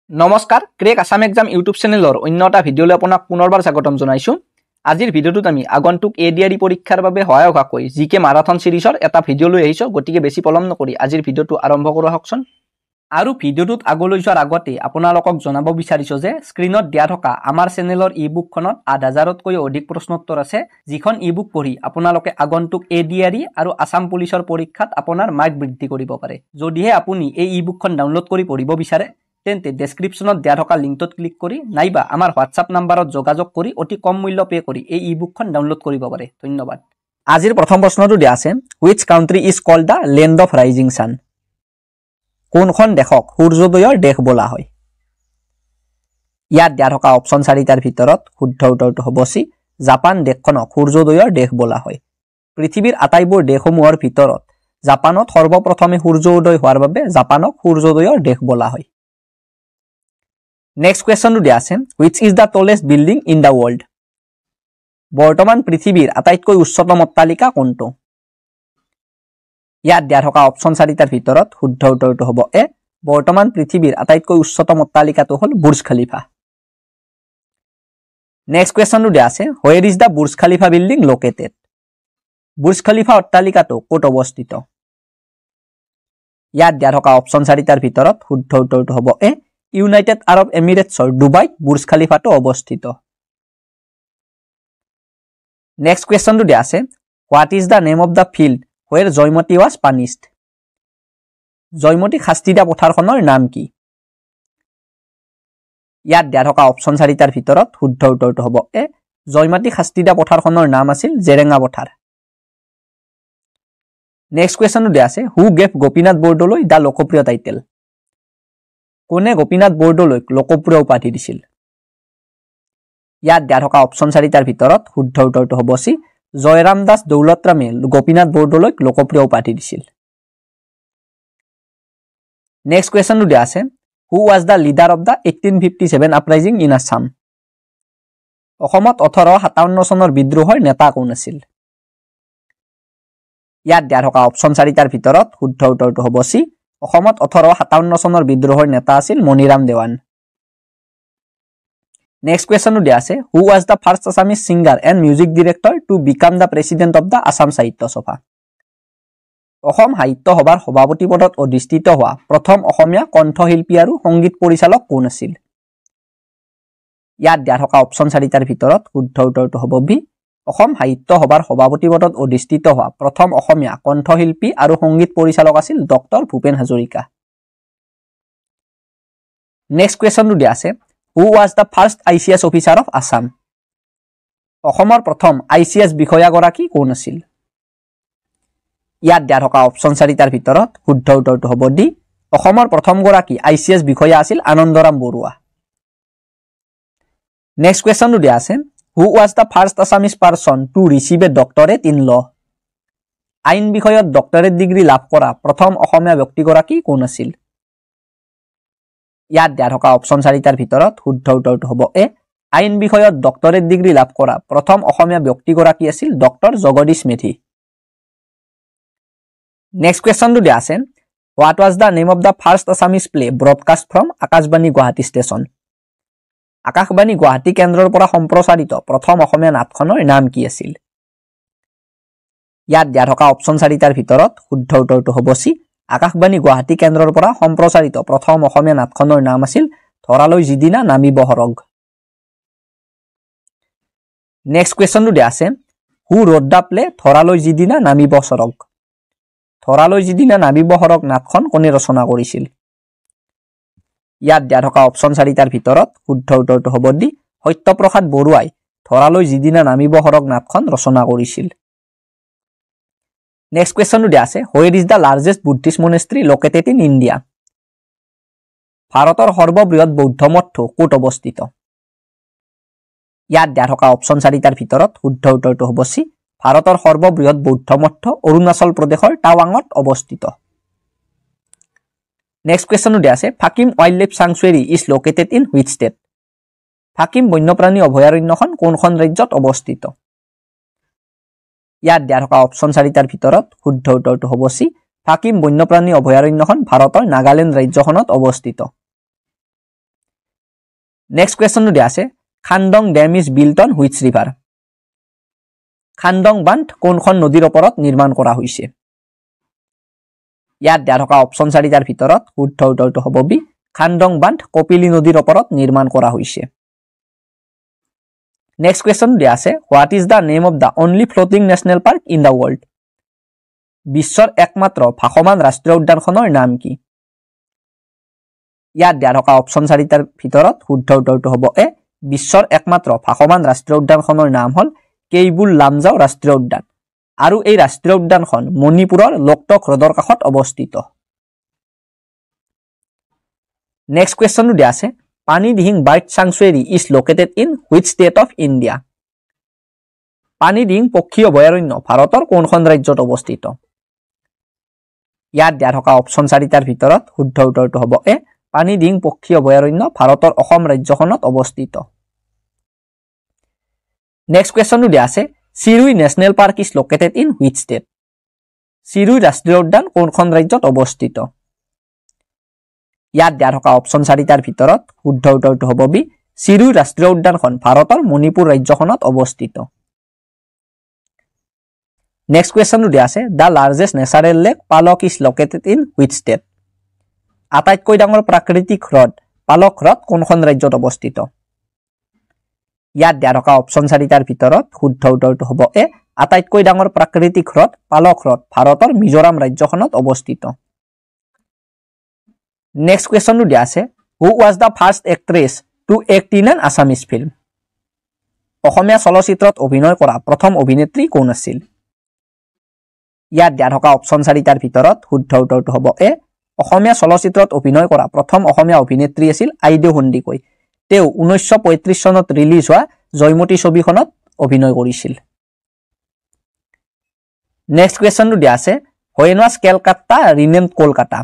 নমস্কাৰ crack Assam exam YouTube চেনেলৰ অন্য এটা ভিডিঅলৈ আপোনাক পুনৰবাৰ স্বাগতম জনাইছো। আজিৰ ভিডিঅ'টোত আমি আগন্তুক এডিআৰই পৰীক্ষাৰ বাবে সহায়ক হোৱাকৈ জিকে মাৰাথন সিৰিজৰ এটা ভিডিঅ' লৈ আহিছো। গতিকে বেছি পলম নকৰি আজিৰ ভিডিঅ'টো আৰম্ভ কৰো হকচোন। আৰু ভিডিঅ'টোত আগলৈ যোৱাৰ আগতে আপোনালোকক জনাব বিচাৰিছো যে স্ক্ৰীনত দিয়া থকা আমাৰ চেনেলৰ ই-বুকখনত ৮০০০তকৈও অধিক প্ৰশ্নোত্তৰ আছে, যিখন ই-বুক পঢ়ি আপোনালোকে আগন্তুক এডিআৰই আৰু আসাম পুলিচৰ পৰীক্ষাত আপোনাৰ মাৰ্ক বৃদ্ধি কৰিব পাৰে। যদিহে আপুনি এই ই-বুকখন ডাউনলোড কৰি পঢ়িব বিচাৰে তেন্তে ডেসক্ৰিপশনত দিয়া থকা লিংকটোত ক্লিক কৰি নাইবা আমাৰ হোৱাটছআপ নাম্বাৰত যোগাযোগ কৰি অতি কম মূল্য পে কৰি এই ই-বুকখন ডাউনলোড কৰিব পাৰে। ধন্যবাদ। আজিৰ প্ৰথম প্ৰশ্নটো দিয়া আছে, which country is called the land of rising sun? কোনখন দেশক সূৰ্যোদয়ৰ দেশ বোলা হয়? ইয়াত দিয়া থকা অপচন 4টাৰ ভিতৰত শুদ্ধ উত্তৰটো হ'ব চি, জাপান দেশখনক সূৰ্যোদয়ৰ দেশ বোলা হয়। পৃথিৱীৰ আটাইবোৰ দেশসমূহৰ ভিতৰত জাপানত সৰ্বপ্ৰথমে সূৰ্য উদয় হোৱাৰ বাবে জাপানক সূৰ্যোদয়ৰ দেশ বোলা হয়। নেক্সট কুৱেশ্যনটো দিয়া আছে, which is the tallest building in the world? বৰ্তমান পৃথিৱীৰ আটাইতকৈ উচ্চতম অট্টালিকা কোনটো? ইয়াত দিয়া থকা অপচন 4টাৰ ভিতৰত শুদ্ধ উত্তৰটো হ'ব এ, বৰ্তমান পৃথিৱীৰ আটাইতকৈ উচ্চতম অট্টালিকাটো হ'ল বুৰ্জ খালিফা। নেক্সট কুৱেশ্যনটো দিয়া আছে, where is the বুৰ্জ খালিফা বিল্ডিং located? বুৰ্জ খালিফা অট্টালিকাটো ক'ত অৱস্থিত? ইয়াত দিয়া থকা অপচন 4টাৰ ভিতৰত শুদ্ধ উত্তৰটো হ'ব এ, ইউনাইটেড আৰব এমিৰেটছৰ ডুবাইত বুৰ্জ খালিফাটো অৱস্থিত। নেক্সট কুৱেশ্যনটো দিয়া আছে, what is the name of the field where Joymoti was punished? জয়মতীক শাস্তি দিয়া পথাৰখনৰ নাম কি? ইয়াত দিয়া থকা অপচন 4টাৰ ভিতৰত শুদ্ধ উত্তৰটো হ'ব এ, জয়মতীক শাস্তি দিয়া পথাৰখনৰ নাম আছিল জেৰেঙা পথাৰ। নেক্সট কুৱেশ্যনটো দিয়া আছে, who gave Gopinath Bordoloi the Lokapriya title? কোনে গোপীনাথ বৰদলৈক লোকপ্ৰিয় উপাধি দিছিল? ইয়াত দিয়া থকা অপচন 4টাৰ ভিতৰত শুদ্ধ উত্তৰটো হ'ব চি, জয়ৰাম দাস দৌলতৰামে গোপীনাথ বৰদলৈক লোকপ্ৰিয় উপাধি দিছিল। নেক্সট কুৱেশ্যনটো দিয়া আছে, who was the leader of the 1857 uprising in Assam? অসমত 1857 চনৰ বিদ্ৰোহৰ নেতা কোন আছিল? ইয়াত দিয়া থকা অপচন 4টাৰ ভিতৰত শুদ্ধ উত্তৰটো হ'ব চি, অসমত 1857 চনৰ বিদ্ৰোহৰ নেতা আছিল মণিৰাম দেৱান। নেক্সট কুৱেশ্যনটো দিয়া আছে, who was the first Assamese singer and music director to become the president of the Assam Sahitya সভা? অসম সাহিত্য সভাৰ সভাপতি পদত অধিষ্ঠিত হোৱা প্ৰথম অসমীয়া কণ্ঠশিল্পী আৰু সংগীত পৰিচালক কোন আছিল? ইয়াত দিয়া থকা অপচন 4টাৰ ভিতৰত শুদ্ধ উত্তৰটো হ'ব বি, অসম সাহিত্য সভাৰ সভাপতি পদত অধিষ্ঠিত হোৱা প্ৰথম অসমীয়া কণ্ঠশিল্পী আৰু সংগীত পৰিচালক আছিল ডক্টৰ ভূপেন হাজৰিকা। নেক্সট কুৱেশ্যনটো দিয়া আছে, who was the first ICS officer of Assam? অসমৰ প্ৰথম ICS বিষয়াগৰাকী কোন আছিল? ইয়াত দিয়া থকা অপচন 4টাৰ ভিতৰত শুদ্ধ উত্তৰটো হ'ব ডি, অসমৰ প্ৰথমগৰাকী ICS বিষয়া আছিল আনন্দৰাম বৰুৱা। নেক্সট কুৱেশ্যনটো দিয়া আছে, who was the first Assamese person to receive a doctorate in law? আইন বিষয়ত ডক্টৰেট ডিগ্ৰী লাভ কৰা প্ৰথম অসমীয়া ব্যক্তিগৰাকী কোন আছিল? ইয়াত দিয়া থকা অপচন 4টাৰ ভিতৰত শুদ্ধ উত্তৰটো হ'ব এ, আইন বিষয়ত ডক্টৰেট ডিগ্ৰী লাভ কৰা প্ৰথম অসমীয়া ব্যক্তিগৰাকী আছিল ডক্টৰ জগদীশ মেধি। নেক্সট কুৱেশ্যনটো দিয়া আছে, what was the name of the first Assamese play broadcast from Akashvani Guwahati station? Akashvani Guwahati কেন্দ্ৰৰ পৰা সম্প্ৰচাৰিত প্ৰথম অসমীয়া নাটখনৰ নাম কি আছিল? ইয়াত দিয়া থকা অপচন 4টাৰ ভিতৰত শুদ্ধ উত্তৰটো হ'ব চি, আকাশবাণী গুৱাহাটী কেন্দ্ৰৰ পৰা সম্প্ৰচাৰিত প্ৰথম অসমীয়া নাটখনৰ নাম আছিল ধৰালৈ যিদিনা নামিব সৰগ। নেক্সট কুৱেশ্যনটো দিয়া আছে, হু ৰোড দ্য প্লে ধৰালৈ যিদিনা নামিব সৰগ? ধৰালৈ যিদিনা নামিব সৰগ নাটখন কোনে ৰচনা কৰিছিল? ইয়াত দিয়া থকা অপচন 4টাৰ ভিতৰত শুদ্ধ উত্তৰটো হ'ব ডি, সত্যপ্ৰসাদ বৰুৱাই ধৰালৈ যিদিনা নামিব সৰগ নাটখন ৰচনা কৰিছিল। নেক্সট কুৱেশ্যনটো দিয়া আছে, ৱেৰ is the largest Buddhist monastery located in India? ভাৰতৰ সৰ্ববৃহৎ বৌদ্ধ মঠটো ক'ত অৱস্থিত? ইয়াত দিয়া থকা অপচন 4টাৰ ভিতৰত শুদ্ধ উত্তৰটো হ'ব চি, ভাৰতৰ সৰ্ববৃহৎ বৌদ্ধ মঠটো অৰুণাচল প্ৰদেশৰ টাৱাঙত অৱস্থিত। নেক্সট কুৱেশ্যনটো দিয়া আছে, Fakim wild life sanctuary is located in which state? Fakim বন্যপ্ৰাণী অভয়াৰণ্যখন কোনখন ৰাজ্যত অৱস্থিত? ইয়াত দিয়া থকা অপচন 4টাৰ ভিতৰত শুদ্ধ উত্তৰটো হ'ব চি, ফাকিম বন্যপ্ৰাণী অভয়াৰণ্যখন ভাৰতৰ নাগালেণ্ড ৰাজ্যখনত অৱস্থিত। নেক্সট কুৱেশ্যনটো দিয়া আছে Khandong dam is built on which river Khandong বান্ধ কোনখন নদীৰ ওপৰত নিৰ্মাণ কৰা হৈছে ইয়াত দিয়া থকা অপশ্যন 4টাৰ ভিতৰত শুদ্ধ উত্তৰটো হ'ব বি খানডং বান্ধ কপিলী নদীৰ ওপৰত নিৰ্মাণ কৰা হৈছে নেক্সট কুৱেশ্যন দিয়া আছে what is the name of the only floating national park in the world বিশ্বৰ একমাত্ৰ ভাসমান ৰাষ্ট্ৰীয় উদ্যানখনৰ নাম কি ইয়াত দিয়া থকা অপশ্যন 4টাৰ ভিতৰত শুদ্ধ উত্তৰটো হ'ব এ বিশ্বৰ একমাত্ৰ ভাসমান ৰাষ্ট্ৰীয় উদ্যানখনৰ নাম হ'ল কেইবুল লামজাও ৰাষ্ট্ৰীয় উদ্যান আৰু এই ৰাষ্ট্ৰীয় উদ্যানখন মণিপুৰৰ লোকটক হ্ৰদৰ কাষত অৱস্থিত নেক্সট কুৱেশ্যনটো দিয়া আছে Pani Dihing bird sanctuary is located in which state of India Pani Dihing পক্ষী অভয়াৰণ্য ভাৰতৰ কোনখন ৰাজ্যত অৱস্থিত ইয়াত দিয়া থকা অপশ্যন 4টাৰ ভিতৰত শুদ্ধ উত্তৰটো হ'ব এ পানী দিহিং পক্ষী অভয়াৰণ্য ভাৰতৰ অসম ৰাজ্যখনত অৱস্থিত নেক্সট কুৱেশ্যনটো দিয়া আছে Shirui national park is located in which state Shirui ৰাষ্ট্ৰীয় উদ্যান কোনখন ৰাজ্যত অৱস্থিত ইয়াত দিয়া থকা অপশ্যন 4টাৰ ভিতৰত শুদ্ধ উত্তৰটো হ'ব বি চিৰুই ৰাষ্ট্ৰীয় উদ্যানখন ভাৰতৰ মণিপুৰ ৰাজ্যখনত অৱস্থিত নেক্সট কুৱেশ্যনটো দিয়া আছে দ্য লাৰ্জেষ্ট নেচাৰেল লেক পালক is located in which state আটাইতকৈ ডাঙৰ প্ৰাকৃতিক হ্ৰদ পালক হ্ৰদ কোনখন ৰাজ্যত অৱস্থিত ইয়াত দিয়া থকা অপশ্যন 4টাৰ ভিতৰত শুদ্ধ উত্তৰটো হ'ব এ আটাইতকৈ ডাঙৰ প্ৰাকৃতিক হ্ৰদ পালক হ্ৰদ ভাৰতৰ মিজোৰাম ৰাজ্যখনত অৱস্থিত নেক্সট কুৱেশ্যনটো দিয়া আছে who was the first actress to act in an Assamese film Asomiya চলচ্চিত্ৰত অভিনয় কৰা প্ৰথম অভিনেত্ৰী কোন আছিল ইয়াত দিয়া থকা অপশ্যন 4টাৰ ভিতৰত শুদ্ধ উত্তৰটো হ'ব এ অসমীয়া চলচ্চিত্ৰত অভিনয় কৰা প্ৰথম অসমীয়া অভিনেত্ৰী আছিল আইদেউ সন্দিকৈ তেওঁ 1935 চনত ৰিলিজ হোৱা জয়মতী ছবিখনত অভিনয় কৰিছিল নেক্সট কুৱেশ্যনটো দিয়া আছে when was Calcutta renamed Kolkata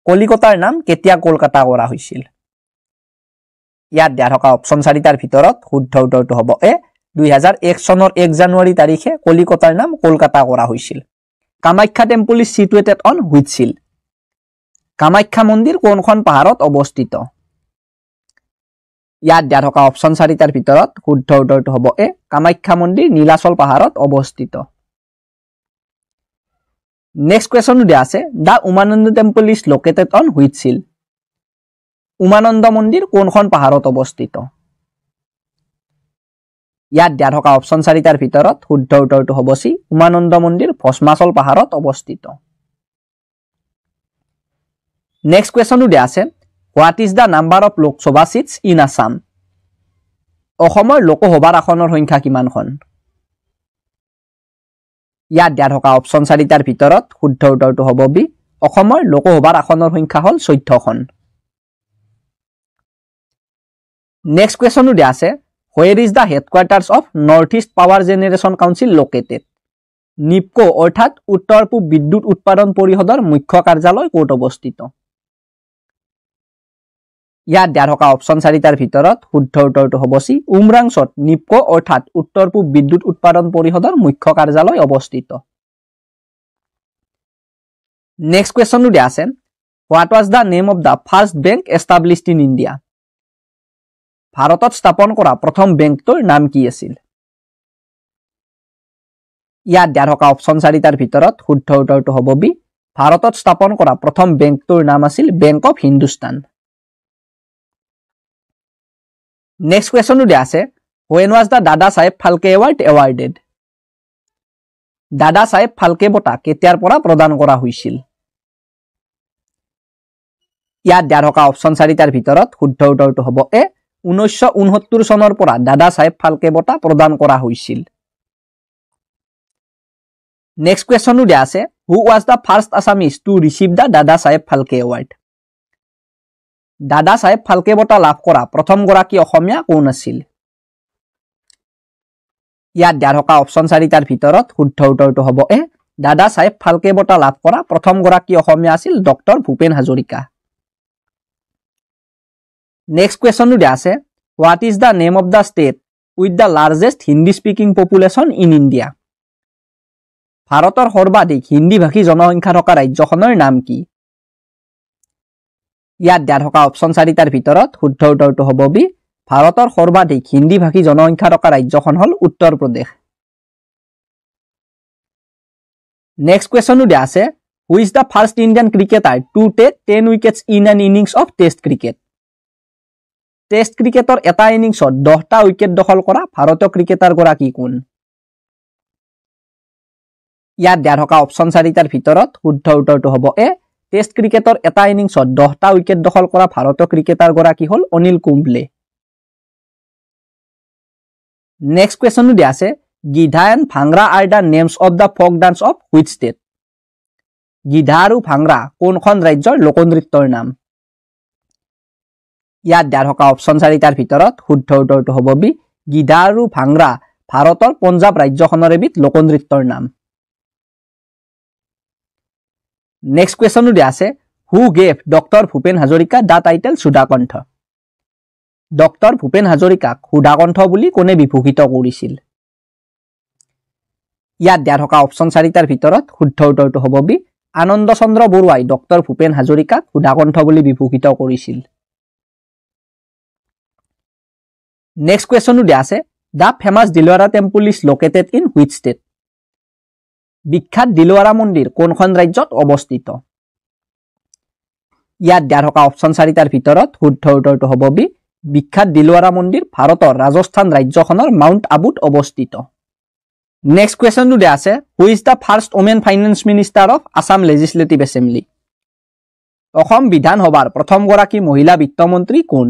কলিকতাৰ নাম কেতিয়া কলকাতা কৰা হৈছিল ইয়াত দিয়া থকা অপশ্যন 4টাৰ ভিতৰত শুদ্ধ উত্তৰটো হ'ব এ 2001 চনৰ 1 জানুৱাৰী তাৰিখে কলিকতাৰ নাম কলকাতা কৰা হৈছিল Kamakhya temple is situated on which hill Kamakhya মন্দিৰ কোনখন পাহাৰত অৱস্থিত ইয়াত দিয়া থকা অপশ্যন 4টাৰ ভিতৰত শুদ্ধ উত্তৰটো হ'ব এ কামাখ্যা মন্দিৰ নীলাচল পাহাৰত অৱস্থিত নেক্সট কুৱেশ্যনটো দিয়া আছে the Umananda temple is located on which hill Umananda মন্দিৰ কোনখন পাহাৰত অৱস্থিত ইয়াত দিয়া থকা অপশ্যন 4টাৰ ভিতৰত শুদ্ধ উত্তৰটো হ'ব চি উমানন্দ মন্দিৰ ভস্মাচল পাহাৰত অৱস্থিত নেক্সট কুৱেশ্যনটো দিয়া আছে what is the number of Lok Sabha seats in Assam অসমৰ লোকসভাৰ আসনৰ সংখ্যা কিমানখন ইয়াত দিয়া থকা অপশ্যন 4টাৰ ভিতৰত শুদ্ধ উত্তৰটো হ'ব বি অসমৰ লোকসভাৰ আসনৰ সংখ্যা হ'ল 14খন নেক্সট কুৱেশ্যনটো দিয়া আছে হোৱেৰ is the headquarters of north east power generation council located NEEPCO অৰ্থাৎ উত্তৰ পূব বিদ্যুৎ উৎপাদন পৰিষদৰ মুখ্য কাৰ্যালয় ক'ত অৱস্থিত ইয়াত দিয়া থকা অপশ্যন 4টাৰ ভিতৰত শুদ্ধ উত্তৰটো হ'ব চি উমৰাংচত নিপকো অৰ্থাৎ উত্তৰ পূব বিদ্যুৎ উৎপাদন পৰিষদৰ মুখ্য কাৰ্যালয় অৱস্থিত নেক্সট কুৱেশ্যনটো দিয়া আছে what was the name of the first bank established in India ভাৰতত স্থাপন কৰা প্ৰথম বেংকটোৰ নাম কি আছিল ইয়াত দিয়া থকা অপশ্যন 4টাৰ ভিতৰত শুদ্ধ উত্তৰটো হ'ব বি ভাৰতত স্থাপন কৰা প্ৰথম বেংকটোৰ নাম আছিল বেংক অফ হিন্দুস্তান নেক্সট কুৱেশ্যনটো দিয়া আছে when was the Dada Saheb Phalke award awarded দাদা চাহেব ফাল্কে বঁটা কেতিয়াৰ পৰা প্ৰদান কৰা হৈছিল ইয়াত দিয়া থকা অপশ্যন 4টাৰ ভিতৰত শুদ্ধ উত্তৰটো হ'ব এ 1969 চনৰ পৰা দাদা চাহেব ফাল্কে বঁটা প্ৰদান কৰা হৈছিল নেক্সট কুৱেশ্যনটো দিয়া আছে who was the first Assamese to receive the Dada Saheb Phalke award দাদা চাহেব ফাল্কে বঁটা লাভ কৰা প্ৰথম গৰাকী অসমীয়া কোন আছিল ইয়াত দিয়া থকা অপশ্যন 4টাৰ ভিতৰত শুদ্ধ উত্তৰটো হ'ব এ দাদা চাহেব ফাল্কে বঁটা লাভ কৰা প্ৰথম গৰাকী অসমীয়া আছিল ডক্টৰ ভূপেন হাজৰিকা নেক্সট কুৱেশ্যনটো দিয়া আছে what is the name of the state with the largest Hindi speaking population in India ভাৰতৰ সৰ্বাধিক হিন্দী ভাষী জনসংখ্যা থকা ৰাজ্যখনৰ নাম কি ইয়াত দিয়া থকা অপশ্যন 4টাৰ ভিতৰত শুদ্ধ উত্তৰটো হ'ব বি ভাৰতৰ সৰ্বাধিক হিন্দী ভাষী জনসংখ্যা থকা ৰাজ্যখন হ'ল উত্তৰ প্ৰদেশ নেক্সট কোৱেশ্চনটো দিয়া আছে who is the first Indian cricketer to take 10 wickets in an innings of test cricket test ক্ৰিকেটৰ এটা ইনিংছত 10টা উইকেট দখল কৰা ভাৰতীয় ক্ৰিকেটাৰ গৰাকী কোন ইয়াত দিয়া থকা অপশ্যন 4টাৰ ভিতৰত শুদ্ধ উত্তৰটো হ'ব এ টেষ্ট ক্ৰিকেটৰ এটা ইনিংছত 10টা উইকেট দখল কৰা ভাৰতীয় ক্ৰিকেটাৰ গৰাকী হ'ল অনিল কুম্বলে নেক্সট কোৱেশ্চনটো দিয়া আছে গিধা and bhangra are the names of the folk dance of which state গিধা আৰু ভাংৰা কোনখন ৰাজ্যৰ লোকনৃত্যৰ নাম ইয়াত দিয়া থকা অপশ্যন 4টাৰ ভিতৰত শুদ্ধ উত্তৰটো হ'ব বি গিধা আৰু ভাংৰা ভাৰতৰ পঞ্জাৱ ৰাজ্যখনৰ এবিধ লোকনৃত্যৰ নাম নেক্সট কোৱেশ্চনটো দিয়া আছে who gave doctor Bhupen Hazarika the title Sudhakantha doctor Bhupen হাজৰিকাক সুধাকণ্ঠ বুলি কোনে বিভূষিত কৰিছিল ইয়াত দিয়া থকা অপশ্যন 4টাৰ ভিতৰত শুদ্ধ উত্তৰটো হ'ব বি আনন্দ চন্দ্ৰ বৰুৱাই ডক্টৰ ভূপেন হাজৰিকাক সুধাকণ্ঠ বুলি বিভূষিত কৰিছিল নেক্সট কোৱেশ্চনটো দিয়া আছে the famous Dilwara temple is located in which state বিখ্যাত দিলৱাৰা মন্দিৰ কোনখন ৰাজ্যত অৱস্থিত ইয়াত দিয়া থকা অপশ্যন 4টাৰ ভিতৰত শুদ্ধ উত্তৰটো হ'ব বি বিখ্যাত দিলৱাৰা মন্দিৰ ভাৰতৰ ৰাজস্থান ৰাজ্যখনৰ মাউণ্ট আবুত অৱস্থিত নেক্সট কোৱেশ্চনটো দিয়া আছে who is the first women finance minister of Assam legislative assembly Assam বিধানসভাৰ প্ৰথমগৰাকী মহিলা বিত্তমন্ত্ৰী কোন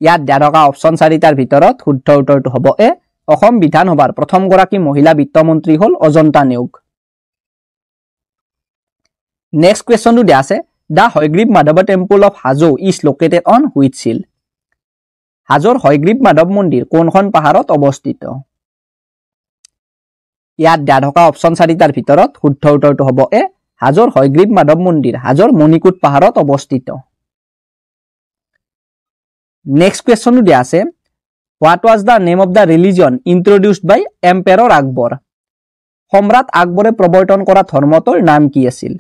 ইয়াত দিয়া থকা অপশ্যন 4টাৰ ভিতৰত শুদ্ধ উত্তৰটো হ'ব এ অসম বিধানসভাৰ প্ৰথমগৰাকী মহিলা বিত্তমন্ত্ৰী হ'ল অজন্তা নেওগ নেক্সট কোৱেশ্চনটো দিয়া আছে the Hayagriva Madhava temple of Hajo is located on which hill হাজোৰ হয়গ্ৰীব মাধৱ মন্দিৰ কোনখন পাহাৰত অৱস্থিত ইয়াত দিয়া থকা অপশ্যন 4টাৰ ভিতৰত শুদ্ধ উত্তৰটো হ'ব এ হাজোৰ হয়গ্ৰীব মাধৱ মন্দিৰ হাজোৰ মণিকোট পাহাৰত অৱস্থিত নেক্সট কোৱেশ্চনটো দিয়া আছে what was the name of the religion introduced by emperor Akbar সম্ৰাট আকবৰে প্ৰৱৰ্তন কৰা ধৰ্মটোৰ নাম কি আছিল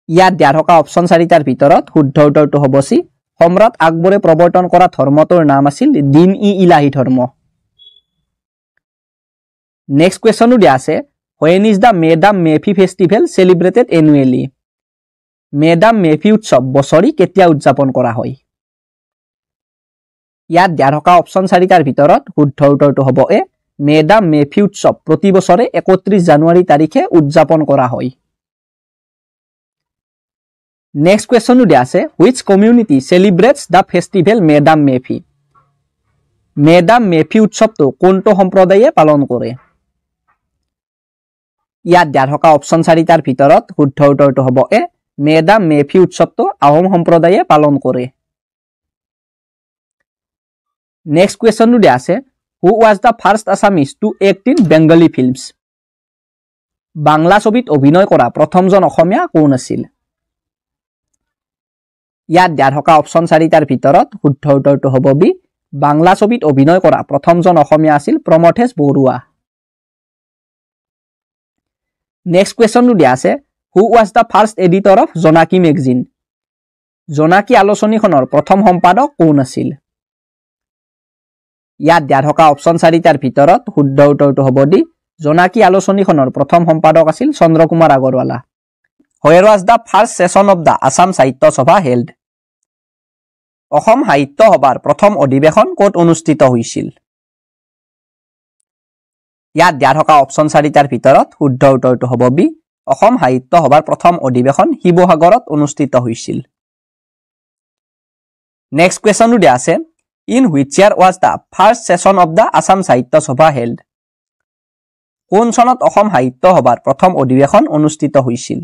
ইয়াত দিয়া থকা অপশ্যন 4টাৰ ভিতৰত শুদ্ধ উত্তৰটো হ'ব চি সম্ৰাট আকবৰে প্ৰৱৰ্তন কৰা ধৰ্মটোৰ নাম আছিল দিন ই ইলাহী ধৰ্ম নেক্সট কোৱেশ্চনটো দিয়া আছে when is the Medam Mephi festival celebrated annually Medam Mephi উৎসৱ বছৰি কেতিয়া উদযাপন কৰা হয় ইয়াত দিয়া থকা অপশ্যন 4টাৰ ভিতৰত শুদ্ধ উত্তৰটো হ'ব এ মেডাম মেফি উৎসৱ প্ৰতি বছৰে 31 জানুৱাৰী তাৰিখে উদযাপন কৰা হয় নেক্সট কোৱেশ্চনটো দিয়া আছে which community celebrates the festival Medam Mephi Medam Mephi উৎসৱটো কোনটো সম্প্ৰদায়ে পালন কৰে ইয়াত দিয়া থকা অপশ্যন 4টাৰ ভিতৰত শুদ্ধ উত্তৰটো হ'ব এ মেডাম মেফি উৎসৱটো আহোম সম্প্ৰদায়ে পালন কৰে নেক্সট কোৱেশ্চনটো দিয়া আছে who was the first Assamese to act in Bengali films Bangla ছবিত অভিনয় কৰা প্ৰথমজন অসমীয়া কোন আছিল ইয়াত দিয়া থকা অপশ্যন 4টাৰ ভিতৰত শুদ্ধ উত্তৰটো হ'ব বি বাংলা ছবিত অভিনয় কৰা প্ৰথমজন অসমীয়া আছিল প্ৰমথেশ বৰুৱা নেক্সট কোৱেশ্চনটো দিয়া আছে who was the first editor of Jonaki magazine Jonaki আলোচনীখনৰ প্ৰথম সম্পাদক কোন আছিল ইয়াত দিয়া থকা অপশ্যন 4টাৰ ভিতৰত শুদ্ধ উত্তৰটো হ'ব ডি জোনাকী আলোচনীখনৰ প্ৰথম সম্পাদক আছিল Chandrakumar Agarwala where was the first session of the Assam Sahitya Sabha held Assam সাহিত্য সভাৰ প্ৰথম অধিৱেশন ক'ত অনুষ্ঠিত হৈছিল ইয়াত দিয়া থকা অপশ্যন 4টাৰ ভিতৰত শুদ্ধ উত্তৰটো হ'ব বি অসম সাহিত্য সভাৰ প্ৰথম অধিৱেশন শিৱসাগৰত অনুষ্ঠিত হৈছিল নেক্সট কোৱেশ্চনটো দিয়া আছে in which year was the first session of the Assam Sahitya Sabha held কোন চনত অসম সাহিত্য সভাৰ প্ৰথম অধিৱেশন অনুষ্ঠিত হৈছিল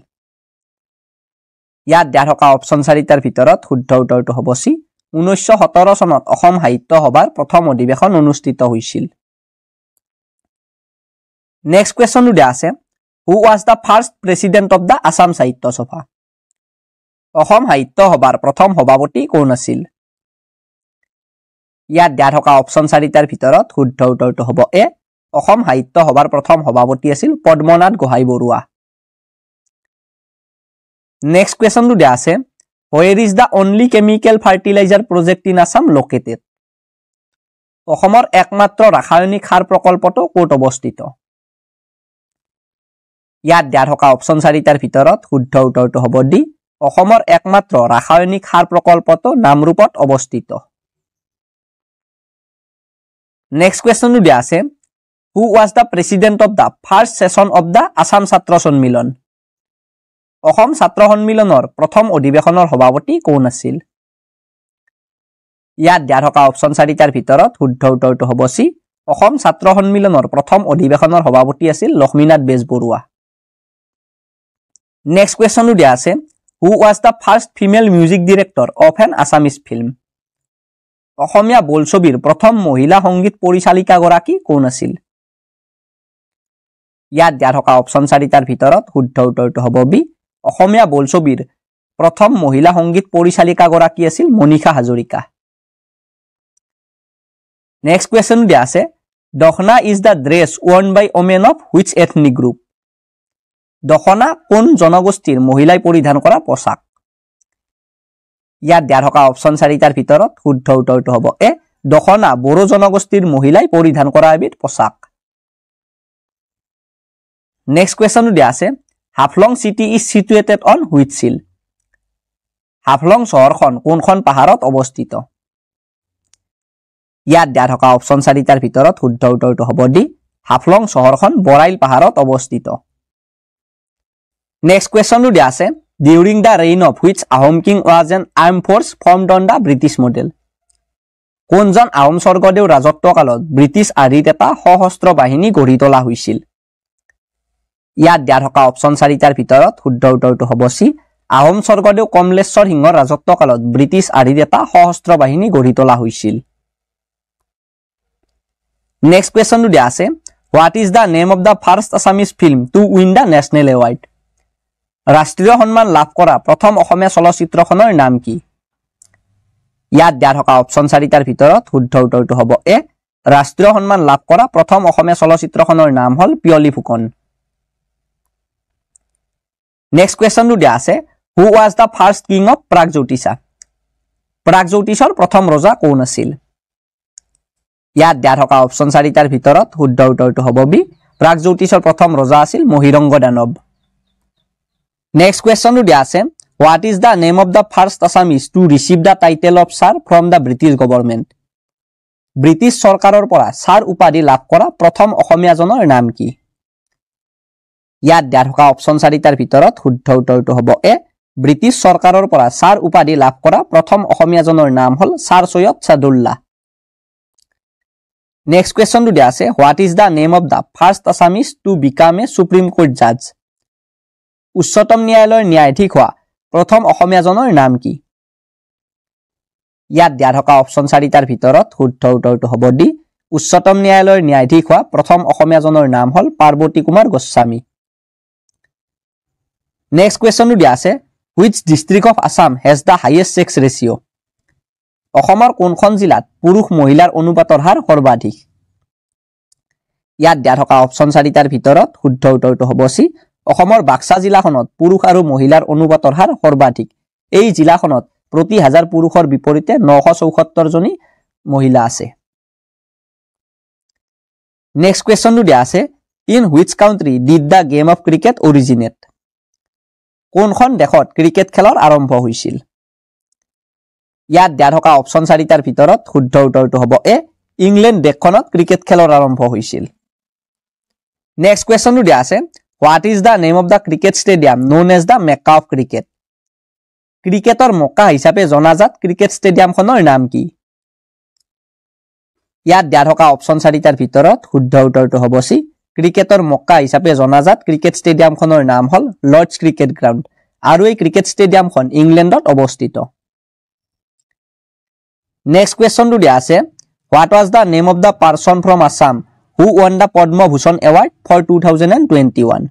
ইয়াত দিয়া থকা অপশ্যন 4টাৰ ভিতৰত শুদ্ধ উত্তৰটো হ'ব চি 1917 চনত অসম সাহিত্য সভাৰ প্ৰথম অধিৱেশন অনুষ্ঠিত হৈছিল নেক্সট কোৱেশ্চনটো দিয়া আছে who was the first president of the Assam Sahitya সভা অসম সাহিত্য সভাৰ প্ৰথম সভাপতি কোন আছিল ইয়াত দিয়া থকা অপশ্যন 4টাৰ ভিতৰত শুদ্ধ উত্তৰটো হ'ব এ অসম সাহিত্য সভাৰ প্ৰথম সভাপতি আছিল পদ্মনাথ গোহাঁই বৰুৱা নেক্সট কুৱেশ্যনটো দিয়া আছে where is the only chemical fertilizer project in Assam located? অসমৰ একমাত্ৰ ৰাসায়নিক সাৰ প্ৰকল্পটো ক'ত অৱস্থিত? ইয়াত দিয়া থকা অপচন 4টাৰ ভিতৰত শুদ্ধ উত্তৰটো হ'ব ডি অসমৰ একমাত্ৰ ৰাসায়নিক সাৰ প্ৰকল্পটো নামৰূপত অৱস্থিত। নেক্সট কুৱেশ্যনটো দিয়া আছে who was the president of the first session of the Assam ছাত্ৰ সন্মিলন? অসম ছাত্ৰ সন্মিলনৰ প্ৰথম অধিৱেশনৰ সভাপতি কোন আছিল? ইয়াত দিয়া থকা অপচন 4টাৰ ভিতৰত শুদ্ধ উত্তৰটো হ'ব চি অসম ছাত্ৰ সন্মিলনৰ প্ৰথম অধিৱেশনৰ সভাপতি আছিল লক্ষ্মীনাথ বেজবৰুৱা। নেক্সট কুৱেশ্যনটো দিয়া আছে who was the first female music director of an Assamese film? অসমীয়া বোলছবিৰ প্ৰথম মহিলা সংগীত পৰিচালিকাগৰাকী কোন আছিল? ইয়াত দিয়া থকা অপচন 4টাৰ ভিতৰত শুদ্ধ উত্তৰটো হ'ব বি অসমীয়া বোলছবিৰ প্ৰথম মহিলা সংগীত পৰিচালিকাগৰাকী আছিল মনিষা হাজৰিকা। নেক্সট কুৱেশ্যন দিয়া আছে দখনা is the dress worn by women of which ethnic group? দখনা কোন জনগোষ্ঠীৰ মহিলাই পৰিধান কৰা পোছাক? ইয়াত দিয়া থকা অপচন 4টাৰ ভিতৰত শুদ্ধ উত্তৰটো হ'ব এ দখনা বড়ো জনগোষ্ঠীৰ মহিলাই পৰিধান কৰা এবিধ পোছাক। নেক্সট কুৱেশ্যনটো দিয়া আছে Haflong city is situated on which hill? Haflong চহৰখন কোনখন পাহাৰত অৱস্থিত? ইয়াত দিয়া থকা অপচন 4টাৰ ভিতৰত শুদ্ধ উত্তৰটো হ'ব ডি হাফলং চহৰখন বৰাইল পাহাৰত অৱস্থিত। নেক্সট কুৱেশ্যনটো দিয়া আছে during the reign of which Ahom king was an armed force formed on the British model? কোনজন আহোম স্বৰ্গদেউ ৰাজত্ব কালত ব্ৰিটিছ আৰ্হিত এটা সশস্ত্ৰ বাহিনী গঢ়ি তোলা হৈছিল? ইয়াত দিয়া থকা অপচন 4টাৰ ভিতৰত শুদ্ধ উত্তৰটো হ'ব চি আহোম স্বৰ্গদেউ কমলেশ্বৰ সিংহৰ ৰাজত্ব কালত ব্ৰিটিছ আৰ্হিত এটা সশস্ত্ৰ বাহিনী গঢ়ি তোলা হৈছিল। নেক্সট কুৱেশ্যনটো দিয়া আছে what is the name of the first Assamese film to win the national award? ৰাষ্ট্ৰীয় সন্মান লাভ কৰা প্ৰথম অসমীয়া চলচ্চিত্ৰখনৰ নাম কি? ইয়াত দিয়া থকা অপচন 4টাৰ ভিতৰত শুদ্ধ উত্তৰটো হ'ব এ ৰাষ্ট্ৰীয় সন্মান লাভ কৰা প্ৰথম অসমীয়া চলচ্চিত্ৰখনৰ নাম হ'ল পিয়লি ফুকন। নেক্সট কুৱেশ্যনটো দিয়া আছে who was the first king of Pragjyotisha? প্ৰাগজ্যোতিষৰ প্ৰথম ৰজা কোন আছিল? ইয়াত দিয়া থকা অপচন 4টাৰ ভিতৰত শুদ্ধ উত্তৰটো হ'ব বি প্ৰাগজ্যোতিষৰ প্ৰথম ৰজা আছিল মহিৰংগ দানৱ। নেক্সট কুৱেশ্যনটো দিয়া আছে what is the name of the first Assamese to receive the title of sir from the British government? British চৰকাৰৰ পৰা ছাৰ উপাধি লাভ কৰা প্ৰথম অসমীয়াজনৰ নাম কি? ইয়াত দিয়া থকা অপচন 4টাৰ ভিতৰত শুদ্ধ উত্তৰটো হ'ব এ ব্ৰিটিছ চৰকাৰৰ পৰা ছাৰ উপাধি লাভ কৰা প্ৰথম অসমীয়াজনৰ নাম হ'ল ছাৰ সৈয়দ ছাদুল্লাহ। নেক্সট কুৱেশ্যনটো দিয়া আছে what is the name of the first Assamese to become a supreme court জাজ? উচ্চতম ন্যায়ালয়ৰ ন্যায়াধীশ হোৱা প্ৰথম অসমীয়াজনৰ নাম কি? ইয়াত দিয়া থকা অপচন 4টাৰ ভিতৰত শুদ্ধ উত্তৰটো হ'ব ডি উচ্চতম ন্যায়ালয়ৰ ন্যায়াধীশ হোৱা প্ৰথম অসমীয়াজনৰ নাম হ'ল পাৰ্বতী কুমাৰ গোস্বামী। নেক্সট কুৱেশ্যনটো দিয়া আছে which district of Assam has the highest sex ratio? অসমৰ কোনখন জিলাত পুৰুষ মহিলাৰ অনুপাতৰ হাৰ সৰ্বাধিক? ইয়াত দিয়া থকা অপচন 4টাৰ ভিতৰত শুদ্ধ উত্তৰটো হ'ব চি অসমৰ বাক্সা জিলাখনত পুৰুষ আৰু মহিলাৰ অনুপাতৰ হাৰ সৰ্বাধিক। এই জিলাখনত প্ৰতি 1000 পুৰুষৰ বিপৰীতে 974 জনী মহিলা আছে। নেক্সট কুৱেশ্যনটো দিয়া আছে in which country did the game of cricket originate? কোনখন দেশত ক্ৰিকেট খেলৰ আৰম্ভ হৈছিল? ইয়াত দিয়া থকা অপচন 4টাৰ ভিতৰত শুদ্ধ উত্তৰটো হ'ব এ ইংলেণ্ড দেশখনত ক্ৰিকেট খেলৰ আৰম্ভ হৈছিল। নেক্সট কুৱেশ্যনটো দিয়া আছে what is the name of the cricket stadium known as the Mecca of cricket? ক্ৰিকেটৰ মক্কা হিচাপে জনাজাত ক্ৰিকেট ষ্টেডিয়ামখনৰ নাম কি? ইয়াত দিয়া থকা অপচন 4টাৰ ভিতৰত শুদ্ধ উত্তৰটো হ'ব চি ক্ৰিকেটৰ মক্কা হিচাপে জনাজাত ক্ৰিকেট ষ্টেডিয়ামখনৰ নাম হ'ল লৰ্ডছ ক্ৰিকেট গ্ৰাউণ্ড আৰু এই ক্ৰিকেট ষ্টেডিয়ামখন ইংলেণ্ডত অৱস্থিত। নেক্সট কুৱেশ্যনটো দিয়া আছে what was the name of the person from Assam who won the Padma Bhushan award for 2021?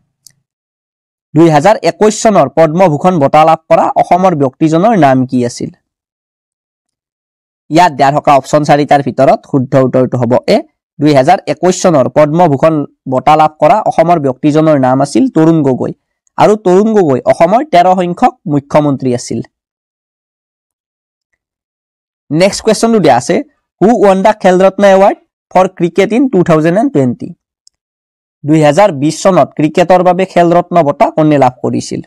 2021 চনৰ পদ্মভূষণ বঁটা লাভ কৰা অসমৰ ব্যক্তিজনৰ নাম কি আছিল? ইয়াত দিয়া থকা অপচন 4টাৰ ভিতৰত শুদ্ধ উত্তৰটো হ'ব এ 2021 চনৰ পদ্মভূষণ বঁটা লাভ কৰা অসমৰ ব্যক্তিজনৰ নাম আছিল তৰুণ গগৈ আৰু তৰুণ গগৈ অসমৰ 13 সংখ্যক মুখ্যমন্ত্ৰী আছিল। নেক্সট কুৱেশ্যনটো দিয়া আছে হু ৱন দ্য খেল ৰত্ন এৱাৰ্ড ফৰ ক্ৰিকেট ইন 2020 2020 চনত ক্ৰিকেটৰ বাবে খেল ৰত্ন বঁটা কোনে লাভ কৰিছিল?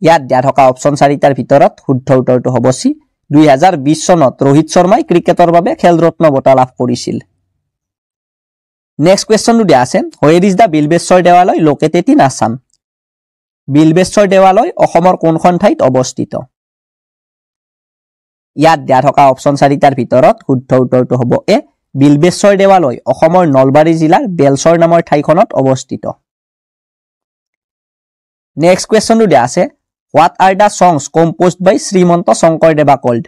ইয়াত দিয়া থকা অপচন 4টাৰ ভিতৰত শুদ্ধ উত্তৰটো হ'ব চি 2020 চনত ৰোহিত শৰ্মাই ক্ৰিকেটৰ বাবে খেল ৰত্ন বঁটা লাভ কৰিছিল। নেক্সট কুৱেশ্যনটো দিয়া আছে হোৱেৰ ইজ দ্য বিলবেশ্বৰ দেৱালয় লোকেটেড ইন আছাম বিলবেশ্বৰ দেৱালয় অসমৰ কোনখন ঠাইত অৱস্থিত? ইয়াত দিয়া থকা অপচন 4টাৰ ভিতৰত শুদ্ধ উত্তৰটো হ'ব এ বিলবেশ্বৰ দেৱালয় অসমৰ নলবাৰী জিলাৰ বেলচৰ নামৰ ঠাইখনত অৱস্থিত। নেক্সট কুৱেশ্যনটো দিয়া আছে what are the songs composed by Srimanta Sankardeva called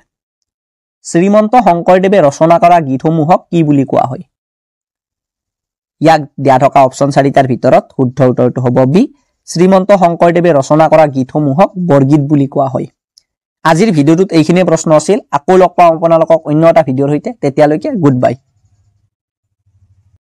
Srimanta শংকৰদেৱে ৰচনা কৰা গীতসমূহক কি বুলি কোৱা হয়? ইয়াক দিয়া থকা অপচন 4টাৰ ভিতৰত শুদ্ধ উত্তৰটো হ'ব বি শ্ৰীমন্ত শংকৰদেৱে ৰচনা কৰা গীতসমূহক বৰগীত বুলি কোৱা হয়। আজিৰ ভিডিঅ'টোত এইখিনিয়ে প্ৰশ্ন আছিল। আকৌ লগ পাম আপোনালোকক অন্য এটা ভিডিঅ'ৰ সৈতে, তেতিয়ালৈকে গুড বাই।